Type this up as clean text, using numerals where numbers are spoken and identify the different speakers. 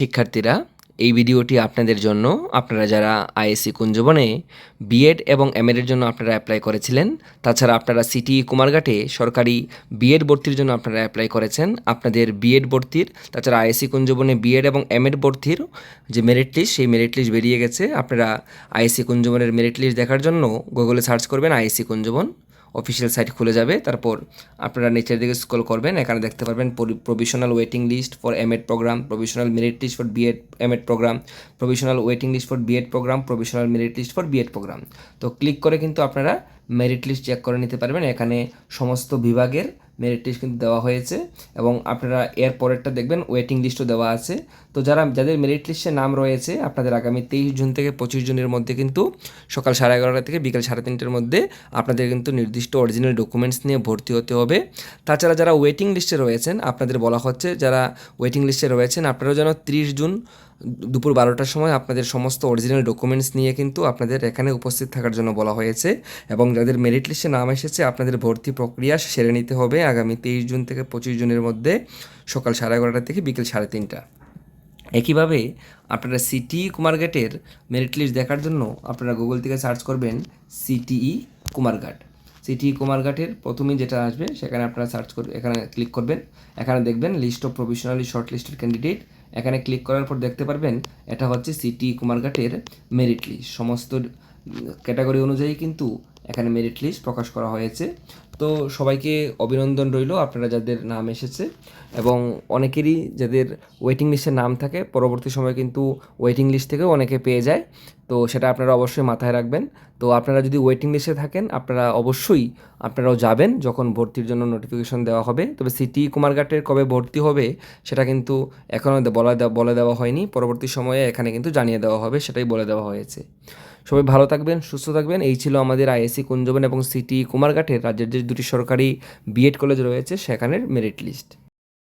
Speaker 1: শিক্ষার্থীরা, এই ভিডিওটি আপনাদের জন্য। আপনারা যারা আইএসসি কুঞ্জবনে বিএড এবং এমএড এর জন্য আপনারা অ্যাপ্লাই করেছিলেন, তাছাড়া আপনারা সিটি কুমারঘাটে সরকারি বিএড ভর্তির জন্য আপনারা অ্যাপ্লাই করেছেন, আপনাদের বিএড ভর্তির, তাছাড়া আইএসসি কুঞ্জবনে বিএড এবং এমএড ভর্তির যে মেরিট লিস্ট, সেই মেরিট লিস্ট বেরিয়ে গেছে। আপনারা আইএসসি কুঞ্জবনের মেরিট লিস্ট দেখার জন্য গুগলে সার্চ করবেন আইএসসি কুঞ্জবন, অফিসিয়াল সাইট খুলে যাবে। তারপর আপনারা নিচের দিকে স্ক্রল করবেন, এখানে দেখতে পারবেন provisional waiting list for MEd programme, provisional merit list for BEd MEd programme, provisional waiting list for BEd programme, provisional merit list for BEd programme. তো ক্লিক করে কিন্তু আপনারা মেরিট লিস্ট চেক করে নিতে পারবেন। এখানে সমস্ত বিভাগের মেরিট লিস্ট কিন্তু দেওয়া হয়েছে এবং আপনারা এর পরেরটা দেখবেন ওয়েটিং লিস্টও দেওয়া আছে। তো যাদের মেরিট লিস্টে নাম রয়েছে, আপনাদের আগামী 23 জুন থেকে 25 জুনের মধ্যে কিন্তু সকাল 11:30 থেকে বিকাল 3:30টার মধ্যে আপনাদের কিন্তু নির্দিষ্ট অরিজিনাল ডকুমেন্টস নিয়ে ভর্তি হতে হবে। তাছাড়া যারা ওয়েটিং লিস্টে রয়েছেন, আপনাদের বলা হচ্ছে যারা ওয়েটিং লিস্টে রয়েছেন, আপনারাও যেন 30 জুন দুপুর 12টার সময় আপনাদের সমস্ত অরিজিনাল ডকুমেন্টস নিয়ে কিন্তু আপনাদের এখানে উপস্থিত থাকার জন্য বলা হয়েছে। এবং যাদের মেরিট লিস্টে নাম এসেছে, আপনাদের ভর্তি প্রক্রিয়া সেরে নিতে হবে আগামী 23 জুন থেকে 25 জুনের মধ্যে সকাল 11:30 থেকে বিকেল 3:30। একইভাবে আপনারা সিটি কুমারঘাটের মেরিট লিস্ট দেখার জন্য আপনারা গুগল থেকে সার্চ করবেন সিটিই কুমারঘাট। সিটিই কুমারঘাটের প্রথমেই যেটা আসবে সেখানে আপনারা সার্চ করবেন, এখানে ক্লিক করবেন। এখানে দেখবেন list of provisionally short listed candidate. এখানে ক্লিক করার পর দেখতে পারবেন এটা হচ্ছে সিটিই কুমারঘাটের মেরিট লিস্ট। সমস্ত ক্যাটাগরি অনুযায়ী কিন্তু এখানে মেরিট লিস্ট প্রকাশ করা হয়েছে। তো সবাইকে অভিনন্দন রইল আপনারা যাদের নাম এসেছে, এবং অনেকেরই যাদের ওয়েটিং লিস্টের নাম থাকে পরবর্তী সময় কিন্তু ওয়েটিং লিস্ট থেকেও অনেকে পেয়ে যায়। তো সেটা আপনারা অবশ্যই মাথায় রাখবেন। তো আপনারা যদি ওয়েটিং লিস্টে থাকেন, আপনারা অবশ্যই আপনারাও যাবেন যখন ভর্তির জন্য নোটিফিকেশন দেওয়া হবে। তবে সিটি কুমারঘাটের কবে ভর্তি হবে সেটা কিন্তু এখনও বলে দেওয়া হয়নি। পরবর্তী সময়ে এখানে কিন্তু জানিয়ে দেওয়া হবে, সেটাই বলে দেওয়া হয়েছে। সবাই ভালো থাকবেন, সুস্থ থাকবেন। এই ছিল আমাদের আইএসসি কুঞ্জবন এবং সিটি কুমারঘাটের রাজ্যের যে দুটি সরকারি বিএড কলেজ রয়েছে সেখানের মেরিট লিস্ট।